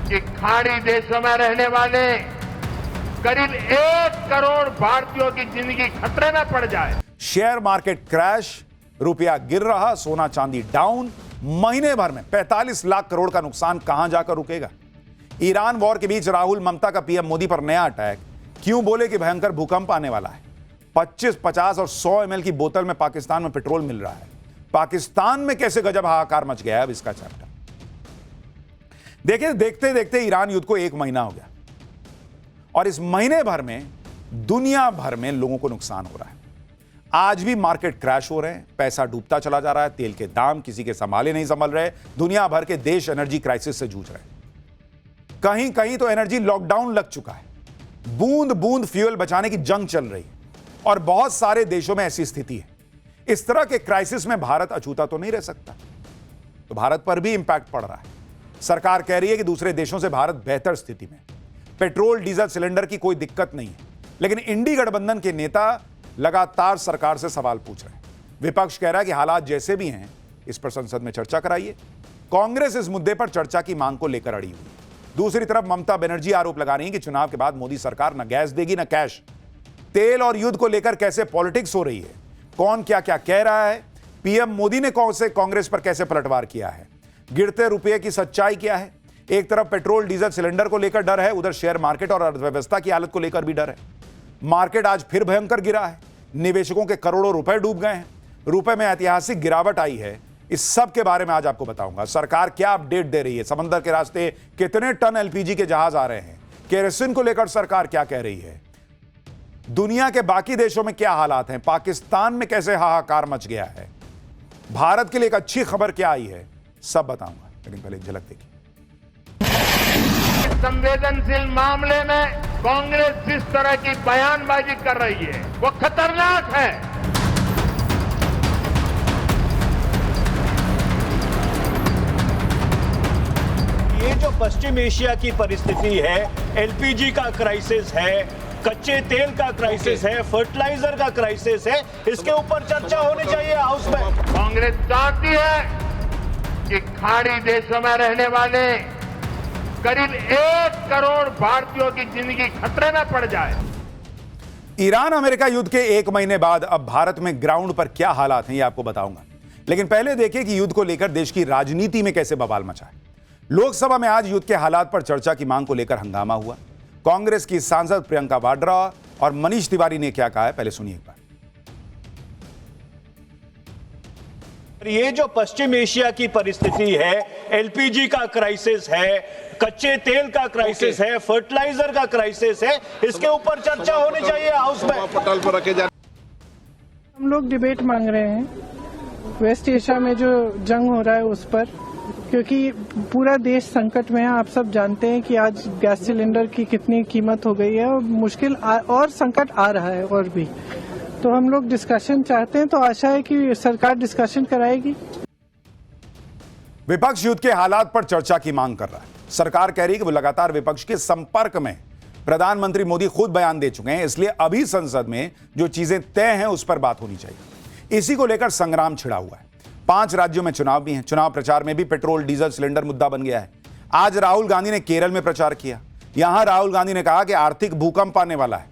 कि खाड़ी देशों में रहने वाले करीब 1 करोड़ भारतीयों की जिंदगी खतरे में पड़ जाए। शेयर मार्केट क्रैश, रुपया गिर रहा, सोना चांदी डाउन, महीने भर में 45 लाख करोड़ का नुकसान कहां जाकर रुकेगा? ईरान वॉर के बीच राहुल ममता का पीएम मोदी पर नया अटैक, क्यों बोले कि भयंकर भूकंप आने वाला है? 25, 50 और 100 ml की बोतल में पाकिस्तान में पेट्रोल मिल रहा है। पाकिस्तान में कैसे गजब हाहाकार मच गया है, अब इसका चैप्टर देखिए। देखते देखते ईरान युद्ध को 1 महीना हो गया और इस महीने भर में दुनिया भर में लोगों को नुकसान हो रहा है। आज भी मार्केट क्रैश हो रहे हैं, पैसा डूबता चला जा रहा है, तेल के दाम किसी के संभाले नहीं संभल रहे, दुनिया भर के देश एनर्जी क्राइसिस से जूझ रहे हैं। कहीं कहीं तो एनर्जी लॉकडाउन लग चुका है, बूंद बूंद फ्यूल बचाने की जंग चल रही है और बहुत सारे देशों में ऐसी स्थिति है। इस तरह के क्राइसिस में भारत अछूता तो नहीं रह सकता, तो भारत पर भी इंपैक्ट पड़ रहा है। सरकार कह रही है कि दूसरे देशों से भारत बेहतर स्थिति में, पेट्रोल डीजल सिलेंडर की कोई दिक्कत नहीं है, लेकिन इंडी गठबंधन के नेता लगातार सरकार से सवाल पूछ रहे हैं। विपक्ष कह रहा है कि हालात जैसे भी हैं इस पर संसद में चर्चा कराइए। कांग्रेस इस मुद्दे पर चर्चा की मांग को लेकर अड़ी हुई है। दूसरी तरफ ममता बनर्जी आरोप लगा रही है कि चुनाव के बाद मोदी सरकार न गैस देगी न कैश। तेल और युद्ध को लेकर कैसे पॉलिटिक्स हो रही है, कौन क्या क्या कह रहा है, पीएम मोदी ने कांग्रेस पर कैसे पलटवार किया है, गिरते रुपये की सच्चाई क्या है। एक तरफ पेट्रोल डीजल सिलेंडर को लेकर डर है, उधर शेयर मार्केट और अर्थव्यवस्था की हालत को लेकर भी डर है। मार्केट आज फिर भयंकर गिरा है, निवेशकों के करोड़ों रुपए डूब गए हैं, रुपए में ऐतिहासिक गिरावट आई है। इस सब के बारे में आज आपको बताऊंगा। सरकार क्या अपडेट दे रही है, समंदर के रास्ते कितने टन एलपीजी के जहाज आ रहे हैं, केरोसिन को लेकर सरकार क्या कह रही है, दुनिया के बाकी देशों में क्या हालात हैं, पाकिस्तान में कैसे हाहाकार मच गया है, भारत के लिए एक अच्छी खबर क्या आई है, सब बताऊंगा। लेकिन पहले एक झलक देखिए। संवेदनशील मामले में कांग्रेस जिस तरह की बयानबाजी कर रही है वो खतरनाक है। ये जो पश्चिम एशिया की परिस्थिति है, एलपीजी का क्राइसिस है, कच्चे तेल का क्राइसिस है, फर्टिलाइजर का क्राइसिस है, इसके ऊपर चर्चा होनी चाहिए हाउस में। कांग्रेस चाहती है कि खाड़ी देशों में रहने वाले करीब 1 करोड़ भारतीयों की जिंदगी खतरे में पड़ जाए। ईरान अमेरिका युद्ध के 1 महीने बाद अब भारत में ग्राउंड पर क्या हालात हैं, ये आपको बताऊंगा। लेकिन पहले देखिए कि युद्ध को लेकर देश की राजनीति में कैसे बवाल मचा है। लोकसभा में आज युद्ध के हालात पर चर्चा की मांग को लेकर हंगामा हुआ। कांग्रेस की सांसद प्रियंका वाड्रा और मनीष तिवारी ने क्या कहा है, पहले सुनिए एक बार। ये जो पश्चिम एशिया की परिस्थिति है, एलपीजी का क्राइसिस है, कच्चे तेल का क्राइसिस है, फर्टिलाइजर का क्राइसिस है, इसके ऊपर चर्चा होनी चाहिए हाउस में। पटल पर रखे जा। हम लोग डिबेट मांग रहे हैं वेस्ट एशिया में जो जंग हो रहा है उस पर, क्योंकि पूरा देश संकट में है। आप सब जानते हैं कि आज गैस सिलेंडर की कितनी कीमत हो गई है और मुश्किल और संकट आ रहा है और भी। तो हम लोग डिस्कशन चाहते हैं, तो आशा है कि सरकार डिस्कशन कराएगी। विपक्ष युद्ध के हालात पर चर्चा की मांग कर रहा है। सरकार कह रही है कि वो लगातार विपक्ष के संपर्क में, प्रधानमंत्री मोदी खुद बयान दे चुके हैं, इसलिए अभी संसद में जो चीजें तय हैं उस पर बात होनी चाहिए। इसी को लेकर संग्राम छिड़ा हुआ है। 5 राज्यों में चुनाव भी हैं। चुनाव प्रचार में भी पेट्रोल डीजल सिलेंडर मुद्दा बन गया है। आज राहुल गांधी ने केरल में प्रचार किया। यहां राहुल गांधी ने कहा कि आर्थिक भूकंप आने वाला है,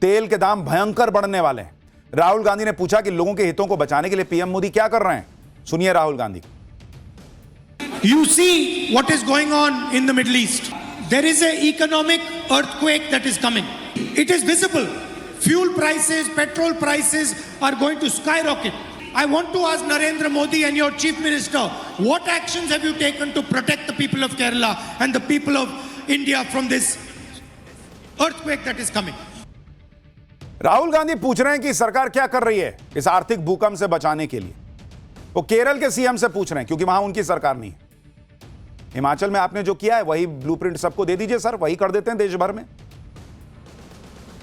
तेल के दाम भयंकर बढ़ने वाले हैं। राहुल गांधी ने पूछा कि लोगों के हितों को बचाने के लिए पीएम मोदी क्या कर रहे हैं। सुनिए Rahul Gandhi. You see what is going on in the Middle East. There is an economic earthquake that is coming. It is visible. Fuel prices, petrol prices are going to skyrocket. I want to ask Narendra Modi and your Chief Minister, what actions have you taken to protect the people of Kerala and the people of India from this earthquake that is coming? Rahul Gandhi पूछ रहे हैं कि सरकार क्या कर रही है इस आर्थिक भूकंप से बचाने के लिए। वो केरल के सीएम से पूछ रहे हैं क्योंकि वहां उनकी सरकार नहीं है। हिमाचल में आपने जो किया है वही ब्लूप्रिंट सबको दे दीजिए सर, वही कर देते हैं देश भर में।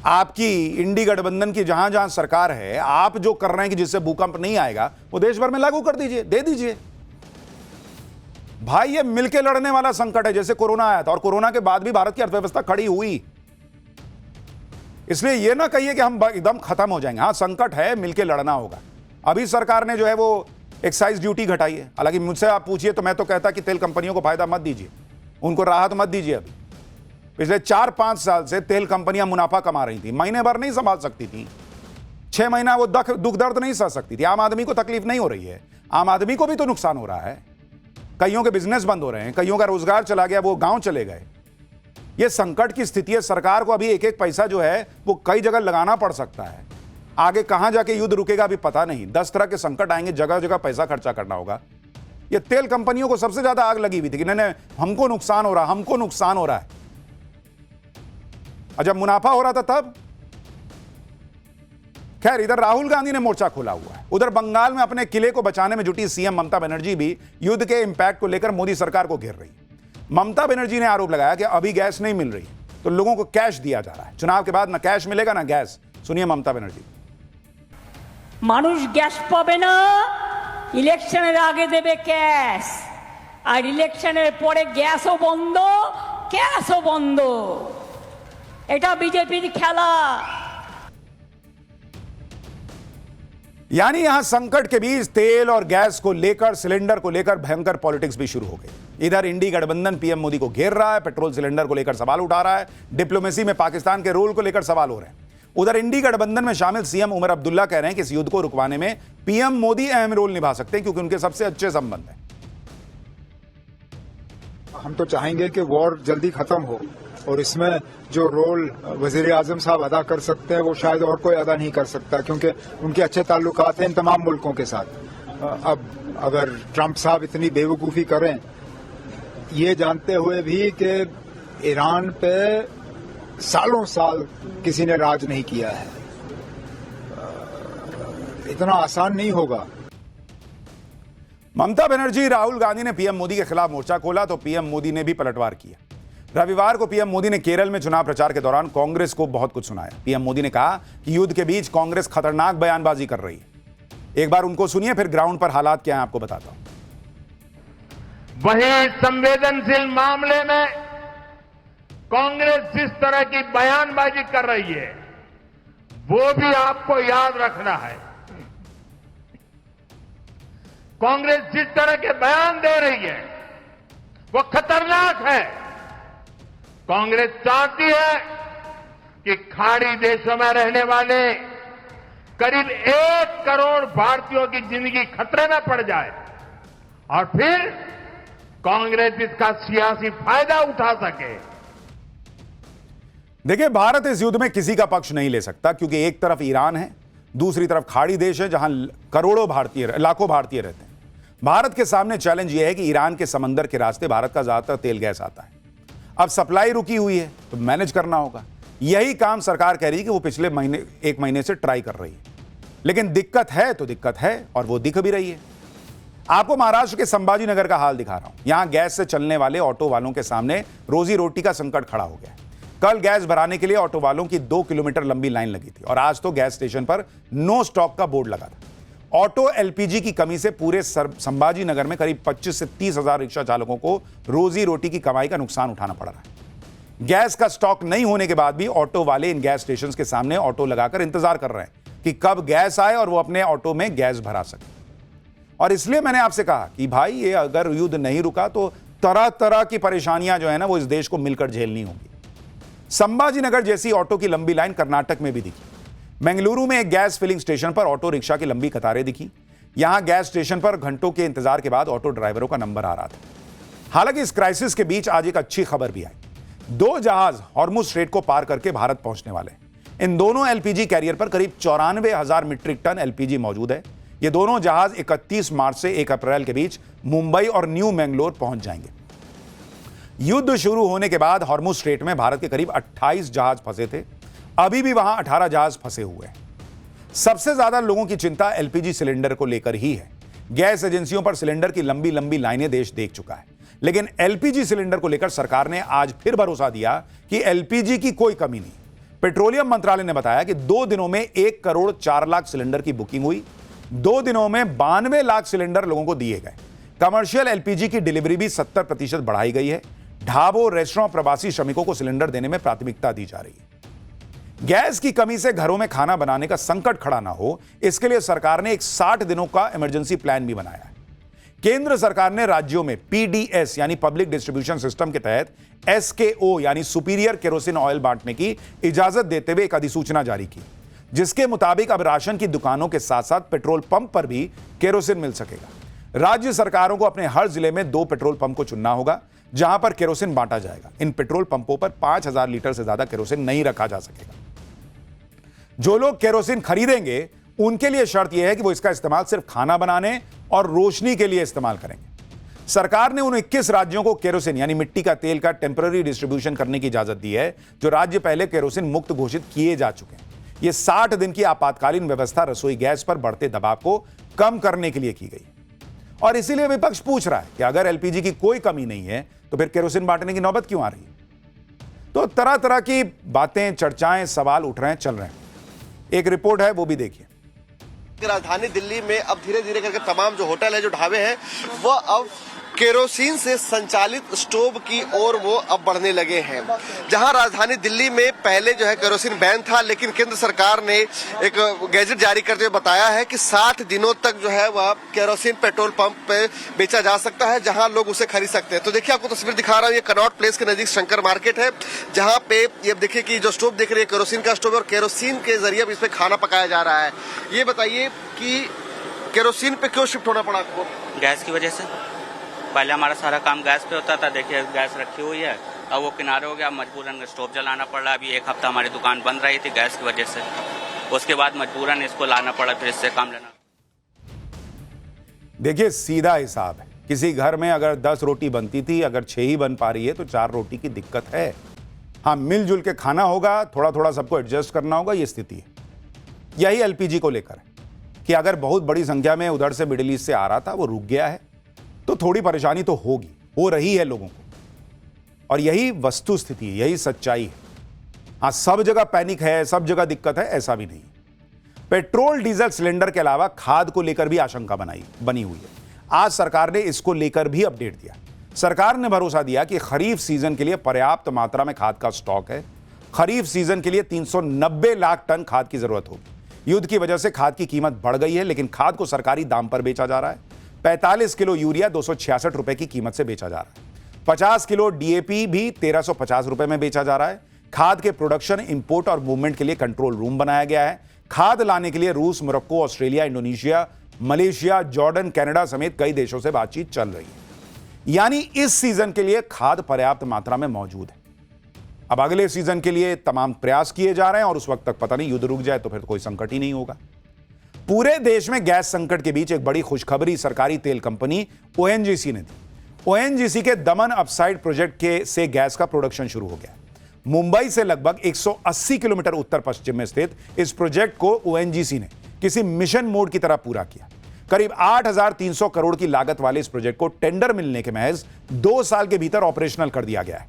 आपकी इंडी गठबंधन की जहां जहां सरकार है, आप जो कर रहे हैं कि जिससे भूकंप नहीं आएगा वो देश भर में लागू कर दीजिए, दे दीजिए। भाई ये मिलके लड़ने वाला संकट है। जैसे कोरोना आया था और कोरोना के बाद भी भारत की अर्थव्यवस्था खड़ी हुई, इसलिए ये ना कहिए कि हम एकदम खत्म हो जाएंगे। हाँ संकट है, मिलके लड़ना होगा। अभी सरकार ने जो है वो एक्साइज ड्यूटी घटाई है। हालांकि मुझसे आप पूछिए तो मैं तो कहता कि तेल कंपनियों को फायदा मत दीजिए, उनको राहत मत दीजिए। अभी पिछले 4-5 साल से तेल कंपनियां मुनाफा कमा रही थी, महीने भर नहीं संभाल सकती थी, 6 महीना वो दुख दर्द नहीं सह सकती थी। आम आदमी को तकलीफ नहीं हो रही है, आम आदमी को भी तो नुकसान हो रहा है। कईयों के बिजनेस बंद हो रहे हैं, कईयों का रोजगार चला गया, वो गांव चले गए। ये संकट की स्थिति है। सरकार को अभी एक एक पैसा जो है वो कई जगह लगाना पड़ सकता है। आगे कहां जाके युद्ध रुकेगा अभी पता नहीं। 10 तरह के संकट आएंगे, जगह जगह पैसा खर्चा करना होगा। ये तेल कंपनियों को सबसे ज्यादा आग लगी हुई थी कि नहीं, हमको नुकसान हो रहा, हमको नुकसान हो रहा है। और जब मुनाफा हो रहा था तब खैर, इधर राहुल गांधी ने मोर्चा खोला हुआ है। उधर बंगाल में अपने किले को बचाने में जुटी सीएम ममता बनर्जी भी युद्ध के इंपैक्ट को लेकर मोदी सरकार को घेर रही है। ममता बनर्जी ने आरोप लगाया कि अभी गैस नहीं मिल रही तो लोगों को कैश दिया जा रहा है। चुनाव के बाद ना कैश मिलेगा ना गैस। सुनिए ममता बनर्जी। মানুষ গ্যাস পাবে না, ইলেকশনের আগে দেবে ক্যাশ, আর ইলেকশনের পরে গ্যাসও বন্ধ, ক্যাশও বন্ধ। এটা বিজেপির খেলা। यानी यहां संकट के बीच तेल और गैस को लेकर, सिलेंडर को लेकर भयंकर पॉलिटिक्स भी शुरू हो गई। इधर इंडी गठबंधन पीएम मोदी को घेर रहा है, पेट्रोल सिलेंडर को लेकर सवाल उठा रहा है, डिप्लोमेसी में पाकिस्तान के रोल को लेकर सवाल हो रहे हैं। उधर इंडी गठबंधन में शामिल सीएम उमर अब्दुल्ला कह रहे हैं कि इस युद्ध को रुकवाने में पीएम मोदी अहम रोल निभा सकते हैं क्योंकि उनके सबसे अच्छे संबंध हैं। हम तो चाहेंगे कि वॉर जल्दी खत्म हो और इसमें जो रोल वजीर आजम साहब अदा कर सकते हैं वो शायद और कोई अदा नहीं कर सकता क्योंकि उनके अच्छे ताल्लुकात हैं इन तमाम मुल्कों के साथ। अब अगर ट्रंप साहब इतनी बेवकूफ़ी करें ये जानते हुए भी कि ईरान पे सालों साल किसी ने राज नहीं किया है, इतना आसान नहीं होगा। ममता बनर्जी, राहुल गांधी ने पीएम मोदी के खिलाफ मोर्चा खोला तो पीएम मोदी ने भी पलटवार किया। रविवार को पीएम मोदी ने केरल में चुनाव प्रचार के दौरान कांग्रेस को बहुत कुछ सुनाया। पीएम मोदी ने कहा कि युद्ध के बीच कांग्रेस खतरनाक बयानबाजी कर रही है। एक बार उनको सुनिए, फिर ग्राउंड पर हालात क्या हैं आपको बताता हूं। वहीं संवेदनशील मामले में कांग्रेस जिस तरह की बयानबाजी कर रही है वो भी आपको याद रखना है। कांग्रेस जिस तरह के बयान दे रही है वो खतरनाक है। कांग्रेस चाहती है कि खाड़ी देशों में रहने वाले करीब 1 करोड़ भारतीयों की जिंदगी खतरे में पड़ जाए और फिर कांग्रेस इसका सियासी फायदा उठा सके। देखिए, भारत इस युद्ध में किसी का पक्ष नहीं ले सकता क्योंकि एक तरफ ईरान है, दूसरी तरफ खाड़ी देश है जहां लाखों भारतीय रहते हैं। भारत के सामने चैलेंज यह है कि ईरान के समंदर के रास्ते भारत का ज्यादातर तेल गैस आता है। अब सप्लाई रुकी हुई है तो मैनेज करना होगा। यही काम सरकार कह रही है कि वो पिछले 1 महीने से ट्राई कर रही है, लेकिन दिक्कत है तो दिक्कत है और वो दिख भी रही है। आपको महाराष्ट्र के संभाजी नगर का हाल दिखा रहा हूं। यहां गैस से चलने वाले ऑटो वालों के सामने रोजी रोटी का संकट खड़ा हो गया। कल गैस भराने के लिए ऑटो वालों की 2 किलोमीटर लंबी लाइन लगी थी और आज तो गैस स्टेशन पर नो स्टॉक का बोर्ड लगा था। ऑटो एलपीजी की कमी से पूरे संभाजी नगर में करीब 25 से 30 हजार रिक्शा चालकों को रोजी रोटी की कमाई का नुकसान उठाना पड़ रहा है। गैस का स्टॉक नहीं होने के बाद भी ऑटो वाले इन गैस स्टेशन के सामने ऑटो लगाकर इंतजार कर रहे हैं कि कब गैस आए और वो अपने ऑटो में गैस भरा सके। और इसलिए मैंने आपसे कहा कि भाई ये अगर युद्ध नहीं रुका तो तरह तरह की परेशानियां जो है ना वो इस देश को मिलकर झेलनी होगी। संभाजी नगर जैसी ऑटो की लंबी लाइन कर्नाटक में भी दिखी। बेंगलुरु में एक गैस फिलिंग स्टेशन पर ऑटो रिक्शा की लंबी कतारें दिखी। यहां गैस स्टेशन पर घंटों के इंतजार के बाद ऑटो ड्राइवरों का नंबर आ रहा था। हालांकि इस क्राइसिस के बीच आज एक अच्छी खबर भी आई। 2 जहाज हॉर्मुज स्ट्रेट को पार करके भारत पहुंचने वाले हैं। इन दोनों एलपीजी कैरियर पर करीब 94,000 मीट्रिक टन एलपीजी मौजूद है। ये दोनों जहाज 31 मार्च से 1 अप्रैल के बीच मुंबई और न्यू मैंगलोर पहुंच जाएंगे। युद्ध शुरू होने के बाद हॉर्मुज स्ट्रेट में भारत के करीब 28 जहाज फंसे थे। अभी भी वहां 18 जहाज फंसे हुए हैं। सबसे ज्यादा लोगों की चिंता एलपीजी सिलेंडर को लेकर ही है। गैस एजेंसियों पर सिलेंडर की लंबी लंबी लाइनें देश देख चुका है, लेकिन एलपीजी सिलेंडर को लेकर सरकार ने आज फिर भरोसा दिया कि एलपीजी की कोई कमी नहीं। पेट्रोलियम मंत्रालय ने बताया कि 2 दिनों में 1 करोड़ 4 लाख सिलेंडर की बुकिंग हुई। 2 दिनों में 92 लाख सिलेंडर लोगों को दिए गए। कमर्शियल एलपीजी की डिलीवरी भी 70% बढ़ाई गई है। ढाबों, रेस्टोरेंट, प्रवासी श्रमिकों को सिलेंडर देने में प्राथमिकता दी जा रही है। गैस की कमी से घरों में खाना बनाने का संकट खड़ा ना हो, इसके लिए सरकार ने एक 60 दिनों का इमरजेंसी प्लान भी बनाया है। केंद्र सरकार ने राज्यों में पीडीएस यानी पब्लिक डिस्ट्रीब्यूशन सिस्टम के तहत एसकेओ यानी सुपीरियर केरोसिन ऑयल बांटने की इजाजत देते हुए एक अधिसूचना जारी की, जिसके मुताबिक अब राशन की दुकानों के साथ साथ पेट्रोल पंप पर भी केरोसिन मिल सकेगा। राज्य सरकारों को अपने हर जिले में 2 पेट्रोल पंप को चुनना होगा जहां पर केरोसिन बांटा जाएगा। इन पेट्रोल पंपों पर 5000 लीटर से ज्यादा केरोसिन नहीं रखा जा सकेगा। जो लोग केरोसिन खरीदेंगे उनके लिए शर्त यह है कि वो इसका इस्तेमाल सिर्फ खाना बनाने और रोशनी के लिए इस्तेमाल करेंगे। सरकार ने उन 21 राज्यों को केरोसिन यानी मिट्टी का तेल का टेम्पररी डिस्ट्रीब्यूशन करने की इजाजत दी है, जो राज्य पहले केरोसिन मुक्त घोषित किए जा चुके हैं। यह 60 दिन की आपातकालीन व्यवस्था रसोई गैस पर बढ़ते दबाव को कम करने के लिए की गई। और इसीलिए विपक्ष पूछ रहा है कि अगर एलपीजी की कोई कमी नहीं है तो फिर केरोसिन बांटने की नौबत क्यों आ रही है। तो तरह तरह की बातें, चर्चाएं, सवाल उठ रहे हैं, चल रहे हैं। एक रिपोर्ट है, वो भी देखिए। राजधानी दिल्ली में अब धीरे धीरे करके तमाम जो होटल है, जो ढाबे हैं, वह अब केरोसिन से संचालित स्टोव की ओर वो अब बढ़ने लगे हैं। जहां राजधानी दिल्ली में पहले जो है केरोसिन बैन था, लेकिन केंद्र सरकार ने एक गैजेट जारी करते हुए बताया है कि 60 दिनों तक जो है वह केरोसिन पेट्रोल पंप पे बेचा जा सकता है, जहां लोग उसे खरीद सकते हैं। तो देखिए, आपको तस्वीर दिखा रहा हूं, ये कनॉट प्लेस के नजदीक शंकर मार्केट है, जहां पे ये देखिए कि जो स्टोव दिख रही है केरोसिन का स्टोव, और केरोसिन के जरिए इस पे खाना पकाया जा रहा है। ये बताइए कि केरोसिन पे क्यों शिफ्ट होना पड़ा आपको? गैस की वजह से। पहले हमारा सारा काम गैस पे होता था, देखिए गैस रखी हुई है, अब वो किनारे हो गया, मजबूरन स्टोव जलाना पड़ रहा है। अभी 1 हफ्ता हमारी दुकान बंद रही थी गैस की वजह से, उसके बाद मजबूरन इसको लाना पड़ा, फिर इससे काम लेना। देखिए, सीधा हिसाब है। किसी घर में अगर 10 रोटी बनती थी, अगर 6 ही बन पा रही है तो 4 रोटी की दिक्कत है। हाँ, मिलजुल के खाना होगा, थोड़ा थोड़ा सबको एडजस्ट करना होगा, ये स्थिति है। यही एलपीजी को लेकर है कि अगर बहुत बड़ी संख्या में उधर से मिडिल ईस्ट से आ रहा था, वो रुक गया है, तो थोड़ी परेशानी तो होगी, हो रही है लोगों को। और यही वस्तु स्थिति है, यही सच्चाई है। हाँ, सब जगह पैनिक है, सब जगह दिक्कत है, ऐसा भी नहीं। पेट्रोल डीजल सिलेंडर के अलावा खाद को लेकर भी आशंका बनी हुई है। आज सरकार ने इसको लेकर भी अपडेट दिया। सरकार ने भरोसा दिया कि खरीफ सीजन के लिए पर्याप्त मात्रा में खाद का स्टॉक है। खरीफ सीजन के लिए 390 लाख टन खाद की जरूरत होगी। युद्ध की वजह से खाद की कीमत बढ़ गई है, लेकिन खाद को सरकारी दाम पर बेचा जा रहा है। 45 किलो यूरिया 266 रुपए की कीमत से बेचा जा रहा है। 50 किलो डीएपी भी 1350 रुपए में बेचा जा रहा है। खाद के प्रोडक्शन, इंपोर्ट और मूवमेंट के लिए कंट्रोल रूम बनाया गया है। खाद लाने के लिए रूस, Morocco, Australia, Indonesia, Malaysia, Jordan, Canada समेत कई देशों से बातचीत चल रही है। यानी इस सीजन के लिए खाद पर्याप्त मात्रा में मौजूद है। अब अगले सीजन के लिए तमाम प्रयास किए जा रहे हैं और उस वक्त तक पता नहीं युद्ध रुक जाए तो फिर कोई संकट ही नहीं होगा। पूरे देश में गैस संकट के बीच एक बड़ी खुशखबरी सरकारी तेल कंपनी ओएनजीसी ने दी। ओएनजीसी के दमन अपसाइड प्रोजेक्ट से गैस का प्रोडक्शन शुरू हो गया। मुंबई से लगभग 180 किलोमीटर उत्तर पश्चिम में स्थित इस प्रोजेक्ट को ओएनजीसी ने किसी मिशन मोड की तरह पूरा किया। करीब 8,300 करोड़ की लागत वाले इस प्रोजेक्ट को टेंडर मिलने के महज 2 साल के भीतर ऑपरेशनल कर दिया गया है।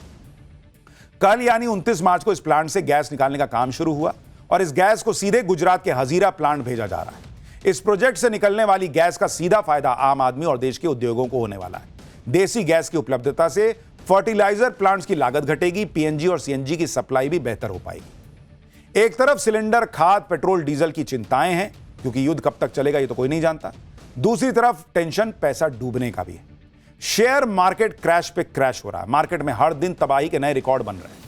कल यानी 29 मार्च को इस प्लांट से गैस निकालने का काम शुरू हुआ और इस गैस को सीधे गुजरात के हजीरा प्लांट भेजा जा रहा है। इस प्रोजेक्ट से निकलने वाली गैस का सीधा फायदा आम आदमी और देश के उद्योगों को होने वाला है। देसी गैस की उपलब्धता से फर्टिलाइजर प्लांट्स की लागत घटेगी, पीएनजी और सीएनजी की सप्लाई भी बेहतर हो पाएगी। एक तरफ सिलेंडर, खाद, पेट्रोल, डीजल की चिंताएं हैं क्योंकि युद्ध कब तक चलेगा ये तो कोई नहीं जानता। दूसरी तरफ टेंशन पैसा डूबने का भी है। शेयर मार्केट क्रैश पे क्रैश हो रहा है। मार्केट में हर दिन तबाही के नए रिकॉर्ड बन रहे हैं।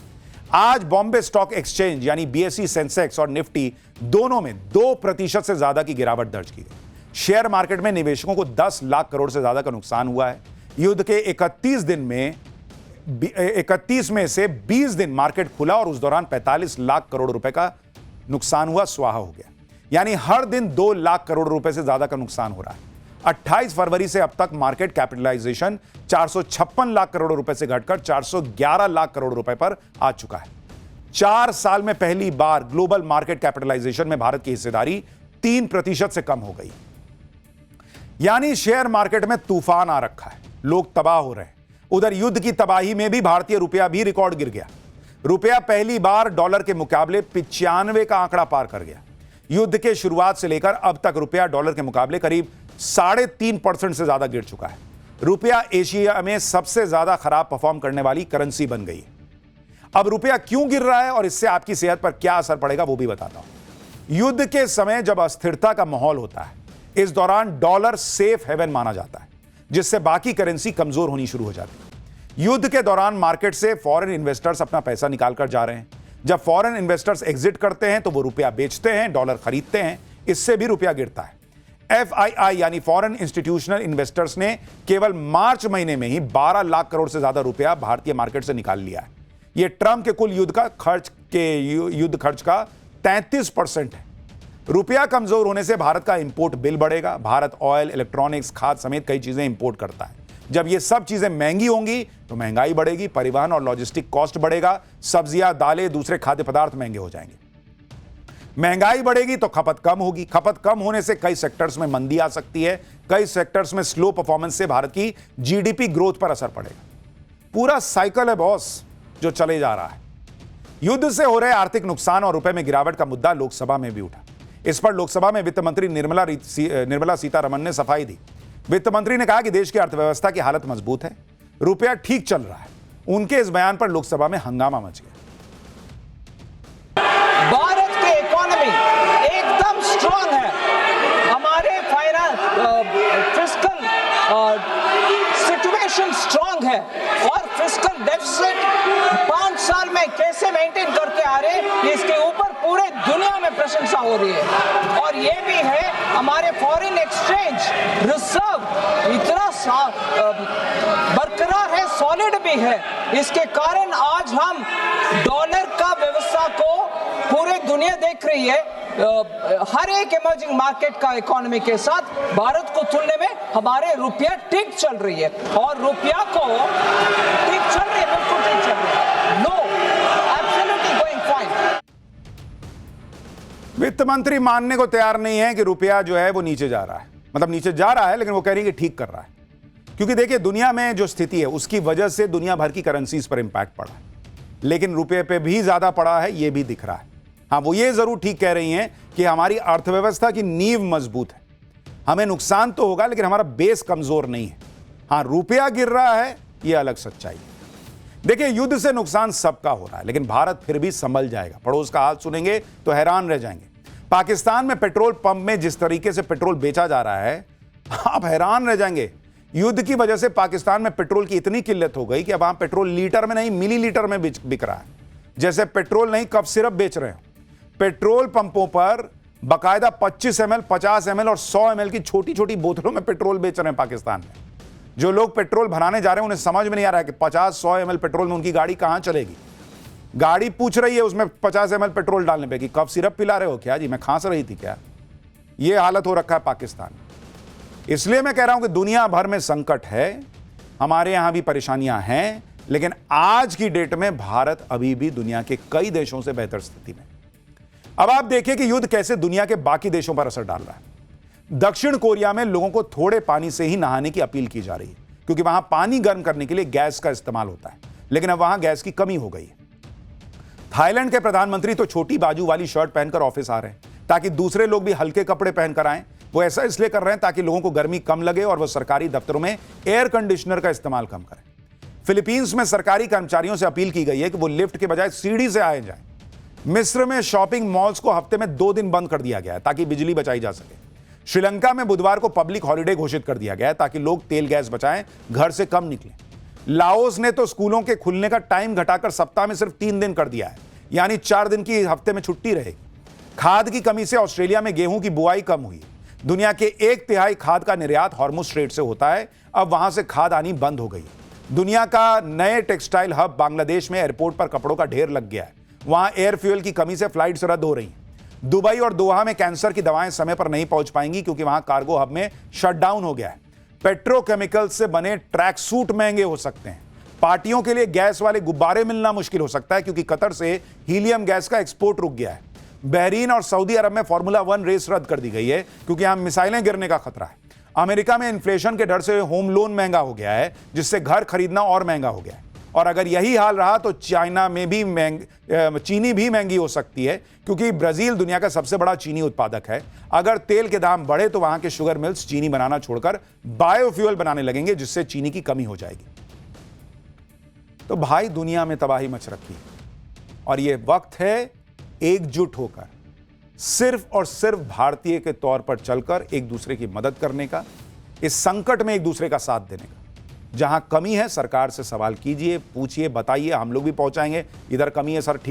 आज बॉम्बे स्टॉक एक्सचेंज यानी बीएसई, सेंसेक्स और निफ्टी दोनों में 2% से ज्यादा की गिरावट दर्ज की गई। शेयर मार्केट में निवेशकों को 10 लाख करोड़ से ज्यादा का नुकसान हुआ है। युद्ध के 31 में से 20 दिन मार्केट खुला और उस दौरान 45 लाख करोड़ रुपए का नुकसान हुआ, स्वाहा हो गया। यानी हर दिन 2 लाख करोड़ रुपए से ज्यादा का नुकसान हो रहा है। 28 फरवरी से अब तक मार्केट कैपिटलाइजेशन 456 लाख करोड़ रुपए से घटकर 411 लाख करोड़ रुपए पर आ चुका है। 4 साल में पहली बार ग्लोबल मार्केट कैपिटलाइजेशन में भारत की हिस्सेदारी 3% से कम हो गई। यानी शेयर मार्केट में तूफान आ रखा है, लोग तबाह हो रहे हैं। उधर युद्ध की तबाही में भी भारतीय रुपया भी रिकॉर्ड गिर गया। रुपया पहली बार डॉलर के मुकाबले 95 का आंकड़ा पार कर गया। युद्ध के शुरुआत से लेकर अब तक रुपया डॉलर के मुकाबले करीब 3.5% से ज्यादा गिर चुका है। रुपया एशिया में सबसे ज्यादा खराब परफॉर्म करने वाली करेंसी बन गई है। अब रुपया क्यों गिर रहा है और इससे आपकी सेहत पर क्या असर पड़ेगा वो भी बताता हूं। युद्ध के समय जब अस्थिरता का माहौल होता है, इस दौरान डॉलर सेफ हेवन माना जाता है। जिससे बाकी करेंसी कमजोर होनी शुरू हो जाती है। युद्ध के दौरान मार्केट से फॉरेन इन्वेस्टर्स अपना पैसा निकाल कर जा रहे हैं। जब फॉरेन इन्वेस्टर्स एग्जिट करते हैं तो वो रुपया बेचते हैं, डॉलर खरीदते हैं, इससे भी रुपया गिरता है। FII यानी फॉरेन इंस्टीट्यूशनल इन्वेस्टर्स ने केवल मार्च महीने में ही 12 लाख करोड़ से ज्यादा रुपया भारतीय मार्केट से निकाल लिया है। यह ट्रंप के कुल युद्ध खर्च का 33% है। रुपया कमजोर होने से भारत का इंपोर्ट बिल बढ़ेगा। भारत ऑयल, इलेक्ट्रॉनिक्स, खाद समेत कई चीजें इंपोर्ट करता है। जब ये सब चीजें महंगी होंगी तो महंगाई बढ़ेगी, परिवहन और लॉजिस्टिक कॉस्ट बढ़ेगा, सब्जियां, दालें, दूसरे खाद्य पदार्थ महंगे हो जाएंगे। महंगाई बढ़ेगी तो खपत कम होगी। खपत कम होने से कई सेक्टर्स में मंदी आ सकती है। कई सेक्टर्स में स्लो परफॉर्मेंस से भारत की GDP ग्रोथ पर असर पड़ेगा। पूरा साइकिल है बॉस जो चले जा रहा है। युद्ध से हो रहे आर्थिक नुकसान और रुपए में गिरावट का मुद्दा लोकसभा में भी उठा। इस पर लोकसभा में वित्त मंत्री निर्मला सीतारमण ने सफाई दी। वित्त मंत्री ने कहा कि देश की अर्थव्यवस्था की हालत मजबूत है, रुपया ठीक चल रहा है। उनके इस बयान पर लोकसभा में हंगामा मच गया। भारत की इकोनॉमी एकदम स्ट्रांग है। हमारे फाइनेंस फिस्कल सिचुएशन स्ट्रांग है और फिस्कल डेफिसिट 5 साल में कैसे मेंटेन करके आ रहे हैं, इसके ऊपर पूरे दुनिया में प्रशंसा हो रही है। और ये भी है हमारे फॉरेन एक्सचेंज रिजर्व इतना बरकरार है, सॉलिड भी है। इसके कारण आज हम डॉलर का व्यवस्था को पूरे दुनिया देख रही है। हर एक इमर्जिंग मार्केट का इकोनॉमी के साथ भारत को तुलने में हमारे रुपया ठीक चल रही है और रुपया को ठीक चल रही है, बिल्कुल ठीक चल रही है। No, absolutely going fine. वित्त मंत्री मानने को तैयार नहीं है कि रुपया जो है वो नीचे जा रहा है। मतलब नीचे जा रहा है, लेकिन वो कह रही है कि ठीक कर रहा है। क्योंकि देखिए दुनिया में जो स्थिति है उसकी वजह से दुनिया भर की करेंसीज पर इंपैक्ट पड़ा है, लेकिन रुपये पे भी ज्यादा पड़ा है, ये भी दिख रहा है। हाँ, वो ये जरूर ठीक कह रही हैं कि हमारी अर्थव्यवस्था की नींव मजबूत है। हमें नुकसान तो होगा लेकिन हमारा बेस कमजोर नहीं है। हाँ, रुपया गिर रहा है, ये अलग सच्चाई है। देखिए युद्ध से नुकसान सबका हो रहा है, लेकिन भारत फिर भी संभल जाएगा। पड़ोस का हाल सुनेंगे तो हैरान रह जाएंगे। पाकिस्तान में पेट्रोल पंप में जिस तरीके से पेट्रोल बेचा जा रहा है, आप हैरान रह जाएंगे। युद्ध की वजह से पाकिस्तान में पेट्रोल की इतनी किल्लत हो गई कि अब वहां पेट्रोल लीटर में नहीं मिलीलीटर में बिक रहा है। जैसे पेट्रोल नहीं कफ सिरप बेच रहे हो। पेट्रोल पंपों पर बकायदा 25 ml, 50 ml और 100 ml की छोटी छोटी बोतलों में पेट्रोल बेच रहे हैं पाकिस्तान में। जो लोग पेट्रोल भराने जा रहे हैं उन्हें समझ में नहीं आ रहा है कि 50-100 ml पेट्रोल में उनकी गाड़ी कहां चलेगी। गाड़ी पूछ रही है उसमें 50 ml पेट्रोल डालने पे कि कफ सिरप पिला रहे हो क्या जी, मैं खांस रही थी क्या। यह हालत हो रखा है पाकिस्तान में। इसलिए मैं कह रहा हूं कि दुनिया भर में संकट है, हमारे यहां भी परेशानियां हैं, लेकिन आज की डेट में भारत अभी भी दुनिया के कई देशों से बेहतर स्थिति में। अब आप देखिए कि युद्ध कैसे दुनिया के बाकी देशों पर असर डाल रहा है। दक्षिण कोरिया में लोगों को थोड़े पानी से ही नहाने की अपील की जा रही है, क्योंकि वहां पानी गर्म करने के लिए गैस का इस्तेमाल होता है, लेकिन अब वहां गैस की कमी हो गई है। थाईलैंड के प्रधानमंत्री तो छोटी बाजू वाली शर्ट पहनकर ऑफिस आ रहे हैं ताकि दूसरे लोग भी हल्के कपड़े पहनकर आएं। वो ऐसा इसलिए कर रहे हैं ताकि लोगों को गर्मी कम लगे और वो सरकारी दफ्तरों में एयर कंडीशनर का इस्तेमाल कम करें। फिलीपींस में सरकारी कर्मचारियों से अपील की गई है कि वो लिफ्ट के बजाय सीढ़ी से आए जाएं। मिस्र में शॉपिंग मॉल्स को हफ्ते में 2 दिन बंद कर दिया गया है ताकि बिजली बचाई जा सके। श्रीलंका में बुधवार को पब्लिक हॉलिडे घोषित कर दिया गया है ताकि लोग तेल गैस बचाएं, घर से कम निकलें। लाओस ने तो स्कूलों के खुलने का टाइम घटाकर सप्ताह में सिर्फ 3 दिन कर दिया है, यानी 4 दिन की हफ्ते में छुट्टी रहेगी। खाद की कमी से ऑस्ट्रेलिया में गेहूं की बुआई कम हुई। दुनिया के 1/3 खाद का निर्यात हॉर्मुज स्ट्रेट से होता है, अब वहां से खाद आनी बंद हो गई है। दुनिया का नए टेक्सटाइल हब बांग्लादेश में एयरपोर्ट पर कपड़ों का ढेर लग गया है। वहां एयर फ्यूल की कमी से फ्लाइट्स रद्द हो रही हैं। दुबई और दोहा में कैंसर की दवाएं समय पर नहीं पहुंच पाएंगी क्योंकि वहां कार्गो हब में शटडाउन हो गया है। पेट्रोकेमिकल से बने ट्रैक सूट महंगे हो सकते हैं। पार्टियों के लिए गैस वाले गुब्बारे मिलना मुश्किल हो सकता है क्योंकि कतर से हीलियम गैस का एक्सपोर्ट रुक गया है। बहरीन और सऊदी अरब में फॉर्मूला 1 रेस रद्द कर दी गई है क्योंकि यहां मिसाइलें गिरने का खतरा है। अमेरिका में इन्फ्लेशन के डर से होम लोन महंगा हो गया है, जिससे घर खरीदना और महंगा हो गया है। और अगर यही हाल रहा तो चाइना में भी चीनी भी महंगी हो सकती है क्योंकि ब्राजील दुनिया का सबसे बड़ा चीनी उत्पादक है। अगर तेल के दाम बढ़े तो वहां के शुगर मिल्स चीनी बनाना छोड़कर बायोफ्यूल बनाने लगेंगे, जिससे चीनी की कमी हो जाएगी। तो भाई दुनिया में तबाही मच रखी है और यह वक्त है एकजुट होकर सिर्फ और सिर्फ भारतीय के तौर पर चलकर एक दूसरे की मदद करने का, इस संकट में एक दूसरे का साथ देने का। जहां कमी है सरकार से सवाल कीजिए, पूछिए, बताइए, हम लोग भी पहुंचाएंगे, इधर कमी है सर ठीक